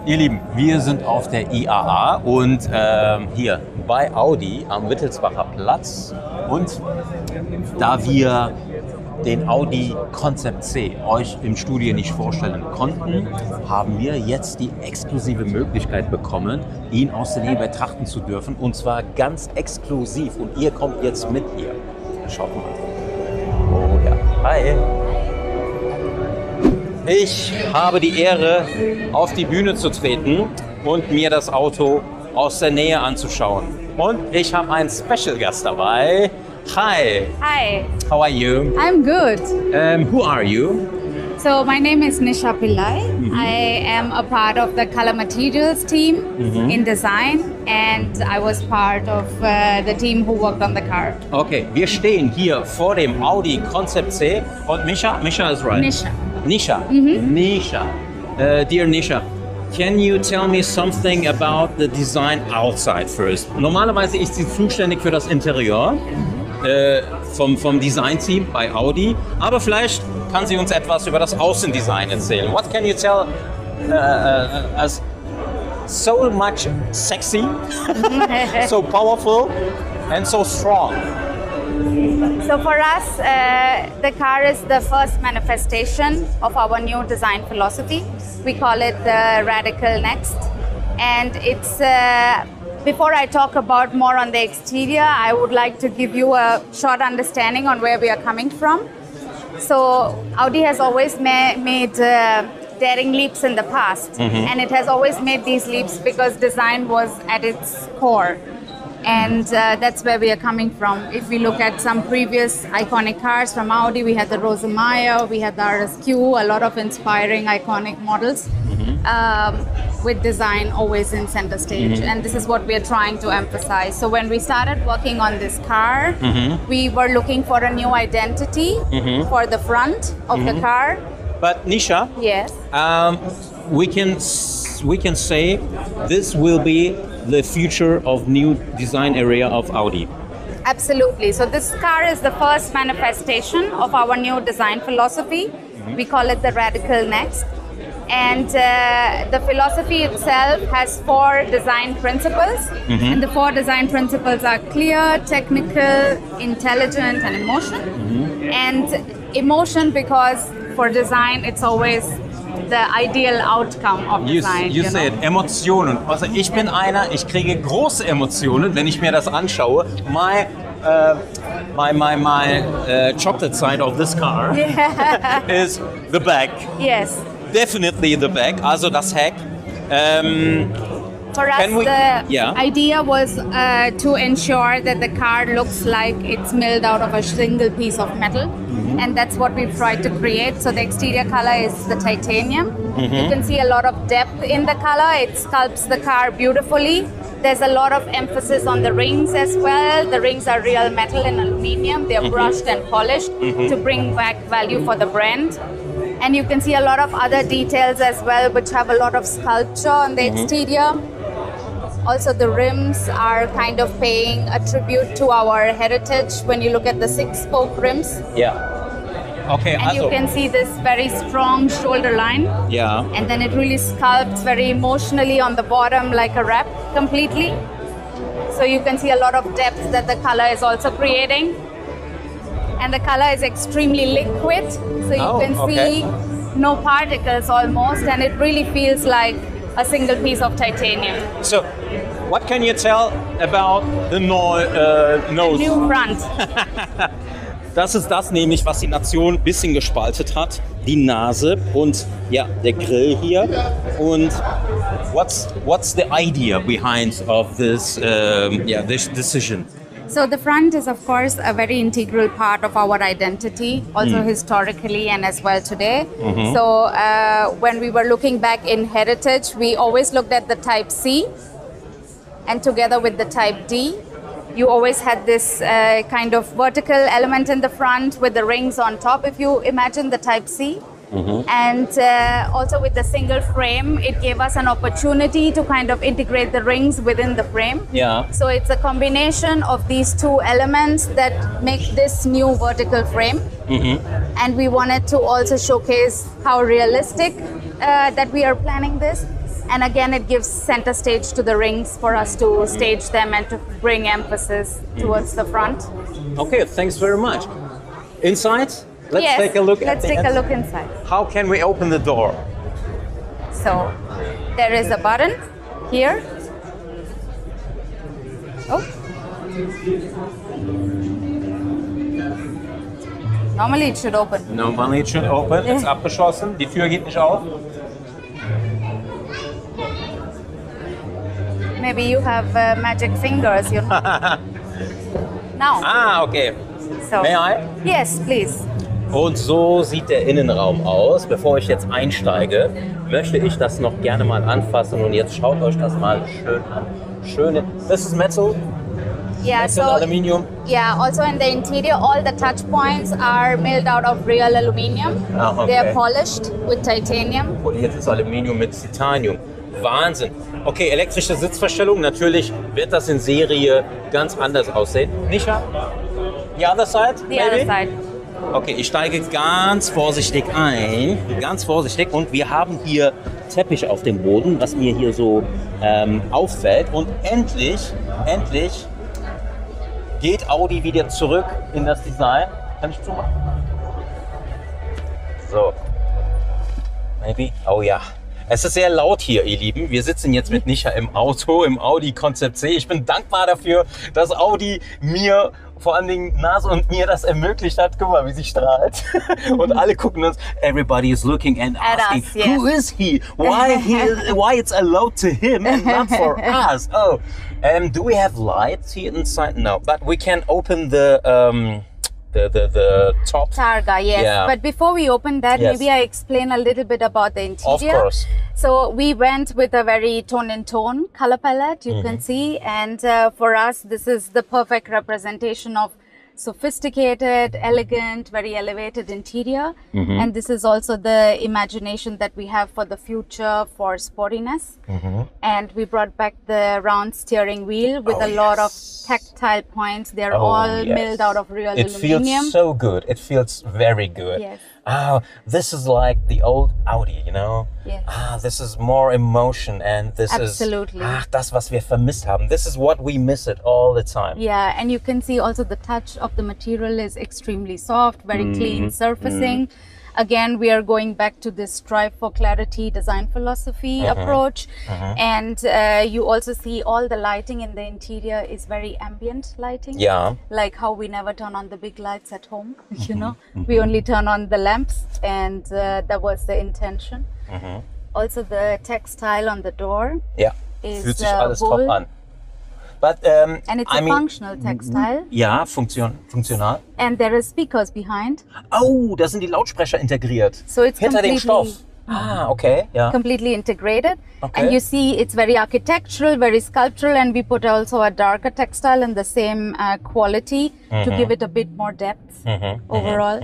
Ihr Lieben, wir sind auf der IAA und hier bei Audi am Wittelsbacher Platz. Und da wir den Audi Concept C euch im Studio nicht vorstellen konnten, haben wir jetzt die exklusive Möglichkeit bekommen, ihn aus der Nähe betrachten zu dürfen. Und zwar ganz exklusiv. Und ihr kommt jetzt mit hier. Schaut mal. Oh ja. Hi. Ich habe die Ehre, auf die Bühne zu treten und mir das Auto aus der Nähe anzuschauen. Und ich habe einen Special Gast dabei. Hi. Hi. How are you? I'm good. Who are you? So my name is Nisha Pillai. I am a part of the color materials team in design, and I was part of the team who worked on the car. Okay, wir stehen hier vor dem Audi Concept C und Misha is right. Nisha. Nisha. Dear Nisha, can you tell me something about the design outside first? Normalerweise ist sie zuständig für das Interieur vom Design-Team bei Audi, aber vielleicht kann sie uns etwas über das Außendesign erzählen. What can you tell us? So much sexy, so powerful, and so strong. So for us, the car is the first manifestation of our new design philosophy. We call it the Radical Next. And it's, before I talk about more on the exterior, I would like to give you a short understanding on where we are coming from. So Audi has always made daring leaps in the past. And it has always made these leaps because design was at its core. And that's where we are coming from. If we look at some previous iconic cars from Audi, we had the Rosemeyer, we had the RSQ, a lot of inspiring iconic models with design always in center stage. And this is what we are trying to emphasize. So when we started working on this car, we were looking for a new identity for the front of the car. But Nisha, yes, we can say this will be the future of new design area of Audi. Absolutely. So this car is the first manifestation of our new design philosophy. We call it the Radical Next. And the philosophy itself has 4 design principles. And the 4 design principles are clear, technical, intelligent, and emotion. And emotion because for design, it's always the ideal outcome of design. You said Emotionen. Also ich bin einer, ich kriege große Emotionen, wenn ich mir das anschaue. My chocolate side of this car is the back. Yes. Definitely the back, also das Heck. For us, the idea was to ensure that the car looks like it's milled out of a single piece of metal. And that's what we've tried to create. So the exterior color is the titanium. You can see a lot of depth in the color. It sculpts the car beautifully. There's a lot of emphasis on the rings as well. The rings are real metal and aluminum. They're brushed and polished to bring back value for the brand. And you can see a lot of other details as well, which have a lot of sculpture on the exterior. Also, the rims are kind of paying a tribute to our heritage when you look at the 6-spoke rims. Yeah. Okay, and you can see this very strong shoulder line. Yeah. And then it really sculpts very emotionally on the bottom like a wrap completely. So you can see a lot of depth that the color is also creating. And the color is extremely liquid. So you can see no particles almost. And it really feels like a single piece of titanium. So, what can you tell about the nose? New front. Das ist das nämlich, was die Nation ein bisschen gespaltet hat. Die Nase und ja, der Grill hier. Und what's the idea behind of this this decision? So the front is, of course, a very integral part of our identity, also historically and as well today. So when we were looking back in heritage, we always looked at the Type C, and together with the Type D, you always had this kind of vertical element in the front with the rings on top, if you imagine the Type C. And also with the single frame, it gave us an opportunity to kind of integrate the rings within the frame. Yeah. So it's a combination of these 2 elements that make this new vertical frame. And we wanted to also showcase how realistic that we are planning this. And again, it gives center stage to the rings for us to stage them and to bring emphasis towards the front. Okay, thanks very much. Inside? Let's take a look. Let's take a look inside. How can we open the door? So there is a button here. Oh. Normally it should open. Normally it should open. It's abgeschlossen. Die Tür geht nicht auf. Maybe you have magic fingers, you know. Now. Ah, okay. So. May I? Yes, please. Und so sieht der Innenraum aus. Bevor ich jetzt einsteige, möchte ich das noch gerne mal anfassen. Und jetzt schaut euch das mal schön an. Schöne. This is metal. Yeah, metal, so aluminium. Yeah, also in the interior, all the touch points are milled out of real aluminium. Ah, okay. They are polished with titanium. Poliert ist Aluminium mit Titanium. Wahnsinn. Okay, elektrische Sitzverstellung. Natürlich wird das in Serie ganz anders aussehen. Nisha? The other side? The other side. Okay, ich steige ganz vorsichtig ein. Ganz vorsichtig. Und wir haben hier Teppich auf dem Boden, was mir hier so auffällt. Und endlich geht Audi wieder zurück in das Design. Kann ich zumachen? So. Maybe? Oh ja. Es ist sehr laut hier, ihr Lieben. Wir sitzen jetzt mit Nisha im Auto, im Audi Concept C. Ich bin dankbar dafür, dass Audi mir, vor allen Dingen Nase und mir, das ermöglicht hat. Guck mal, wie sie strahlt. Und alle gucken uns. Everybody is looking and asking, us, yes. Who is he? Why it's allowed to him and not for us? Oh, do we have lights here inside? No, but we can open the top. Targa, yes. Yeah. But before we open that, Yes. maybe I explain a little bit about the interior. Of course. So we went with a very tone-in-tone color palette, you can see. And for us, this is the perfect representation of sophisticated, elegant, very elevated interior. And this is also the imagination that we have for the future for sportiness. And we brought back the round steering wheel with a lot of tactile points. They're all milled out of real It aluminium. feels so good. It feels very good. Yes. Oh, this is like the old Audi, you know? Yes. This is more emotion and this Absolutely. is das, was wir vermisst haben. This is what we miss it all the time. Yeah, and you can see also the touch of the material is extremely soft, very clean surfacing. Again, we are going back to this strive for clarity design philosophy approach. And you also see all the lighting in the interior is very ambient lighting. Yeah. Like how we never turn on the big lights at home, you know. We only turn on the lamps, and that was the intention. Also the textile on the door Ja, is fühlt sich alles top wool. an. But, And it's I a mean, functional textile. ja, funktional. And there are speakers behind. Oh, da sind die Lautsprecher integriert. So it's Hinter dem Stoff. Okay, ja. completely integrated. Okay. And you see it's very architectural, very sculptural, and we put also a darker textile in the same quality to give it a bit more depth overall.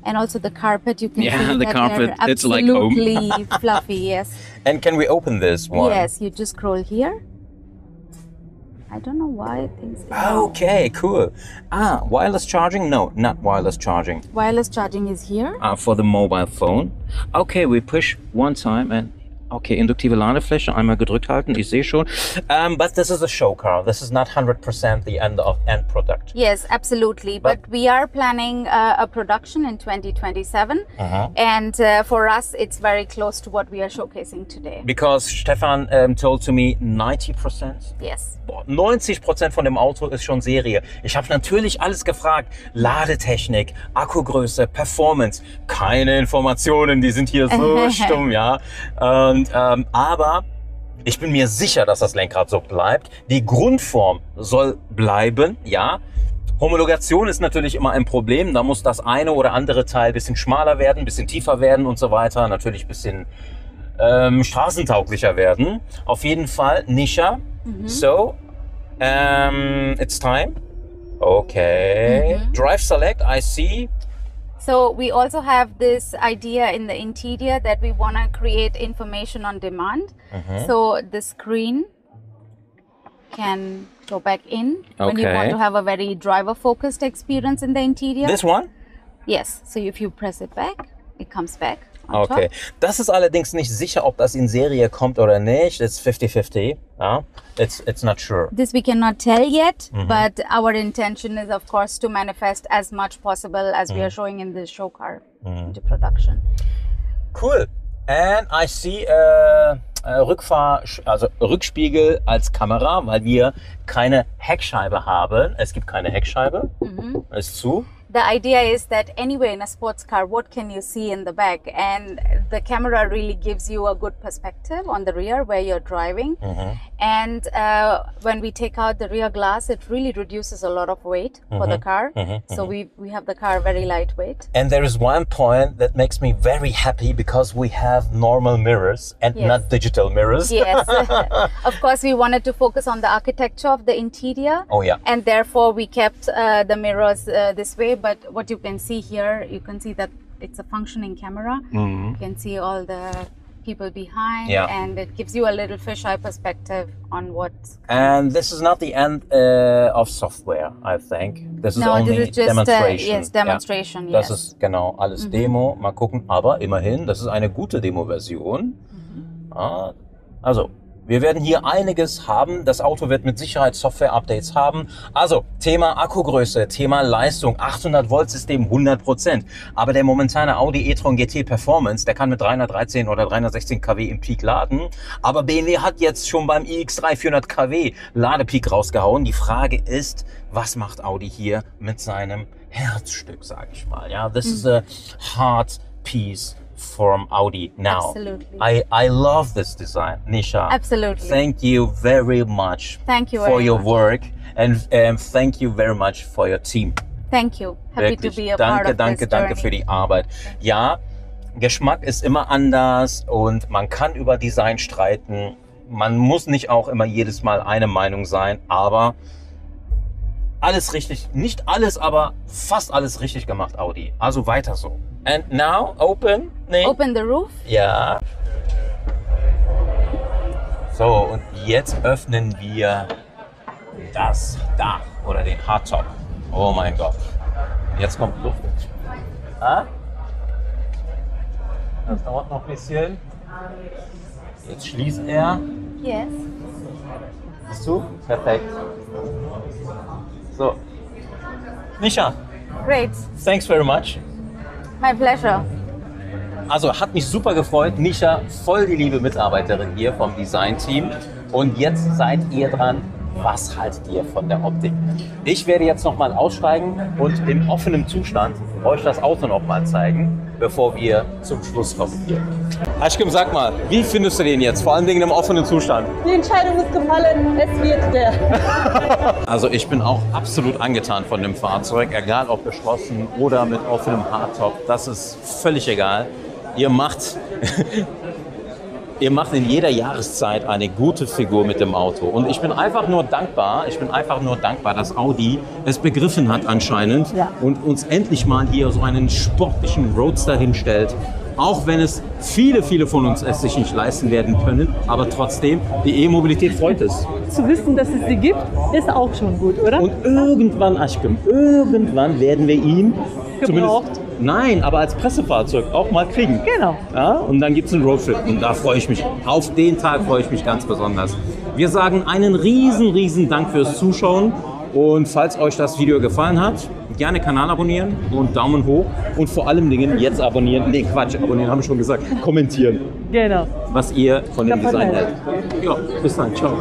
And also the carpet, you can Yeah, see the that carpet, they're it's like home. absolutely fluffy, yes. And can we open this one? Yes, you just scroll here. I don't know why things. Okay, cool. Wireless charging? No, not wireless charging. Wireless charging is here. For the mobile phone. Okay, we push one time and okay, induktive Ladefläche, einmal gedrückt halten, ich sehe schon. But this is a show car. This is not 100% the end product. Yes, absolutely. But we are planning a production in 2027. And for us, it's very close to what we are showcasing today. Because Stefan told to me 90%. Yes. 90% von dem Auto ist schon Serie. Ich habe natürlich alles gefragt. Ladetechnik, Akkugröße, Performance. Keine Informationen, die sind hier so stumm, ja. Aber ich bin mir sicher, dass das Lenkrad so bleibt. Die Grundform soll bleiben, ja. Homologation ist natürlich immer ein Problem. Da muss das eine oder andere Teil ein bisschen schmaler werden, ein bisschen tiefer werden und so weiter. Natürlich ein bisschen straßentauglicher werden. Auf jeden Fall, Nisha. So, it's time. Okay. Drive select, I see. So we also have this idea in the interior that we want to create information on demand. So the screen can go back in when you want to have a very driver-focused experience in the interior. This one? Yes. So if you press it back, it comes back Okay. Das ist allerdings nicht sicher, ob das in Serie kommt oder nicht. It's 50-50. Yeah? It's not sure. This we cannot tell yet, but our intention is, of course, to manifest as much possible as we are showing in the show car into production. Cool. And I see Rückspiegel als Kamera, weil wir keine Heckscheibe haben. Es gibt keine Heckscheibe. Ist zu. The idea is that anyway in a sports car, what can you see in the back? And the camera really gives you a good perspective on the rear where you're driving. And when we take out the rear glass, it really reduces a lot of weight for the car. So we have the car very lightweight. And there is one point that makes me very happy because we have normal mirrors and not digital mirrors. Yes. Of course, we wanted to focus on the architecture of the interior. Oh yeah. And therefore we kept the mirrors this way. But what you can see here, you can see that it's a functioning camera. You can see all the people behind, and it gives you a little fisheye perspective on what. And this is not the end of software, I think. This is only this is just demonstration. Demonstration. Ja. Das ist genau alles Demo. Mal gucken. Aber immerhin, das ist eine gute Demo-Version. Also. Wir werden hier einiges haben. Das Auto wird mit Sicherheit Software-Updates haben. Also Thema Akkugröße, Thema Leistung, 800-Volt-System 100%. Aber der momentane Audi e-tron GT Performance, der kann mit 313 oder 316 kW im Peak laden. Aber BMW hat jetzt schon beim iX3 400 kW Ladepeak rausgehauen. Die Frage ist, was macht Audi hier mit seinem Herzstück, sage ich mal. Ja, this is a heart piece from Audi now. Absolutely. I love this design, Nisha. Absolutely. Thank you very much for your work and thank you very much for your team. Thank you. Happy Wirklich. To be a part of this Danke für die Arbeit. Ja, Geschmack ist immer anders und man kann über Design streiten. Man muss nicht auch immer jedes Mal eine Meinung sein, aber alles richtig, nicht alles, aber fast alles richtig gemacht, Audi. Also weiter so. And now open the roof. Ja. So, und jetzt öffnen wir das Dach oder den Hardtop. Oh mein Gott. Jetzt kommt Luft. Das dauert noch ein bisschen. Jetzt schließt er. Yes. Siehst du? Perfekt. So. Nisha. Great. Thanks very much. My pleasure. Also hat mich super gefreut. Nisha, voll die liebe Mitarbeiterin hier vom Design-Team. Und jetzt seid ihr dran. Was haltet ihr von der Optik? Ich werde jetzt nochmal aussteigen und im offenen Zustand euch das Auto nochmal zeigen, bevor wir zum Schluss kommen hier. Aschkim, sag mal, wie findest du den jetzt? Vor allen Dingen im offenen Zustand. Die Entscheidung ist gefallen, es wird der. Also ich bin auch absolut angetan von dem Fahrzeug, egal ob geschlossen oder mit offenem Hardtop. Das ist völlig egal. Ihr macht in jeder Jahreszeit eine gute Figur mit dem Auto. Und ich bin einfach nur dankbar, dass Audi es begriffen hat anscheinend und uns endlich mal hier so einen sportlichen Roadster hinstellt. Auch wenn es viele von uns es sich nicht leisten werden können, aber trotzdem, die E-Mobilität freut es. Zu wissen, dass es sie gibt, ist auch schon gut, oder? Und irgendwann, Aschkim, werden wir ihn Nein, aber als Pressefahrzeug auch mal kriegen. Genau. Ja, und dann gibt es einen Roadtrip und da freue ich mich. Auf den Tag freue ich mich ganz besonders. Wir sagen einen riesen Dank fürs Zuschauen und falls euch das Video gefallen hat, gerne Kanal abonnieren und Daumen hoch und vor allem Dingen jetzt abonnieren. Nee, Quatsch, abonnieren haben wir schon gesagt. Kommentieren. Genau. Was ihr von dem Design hält. Ja, bis dann. Ciao.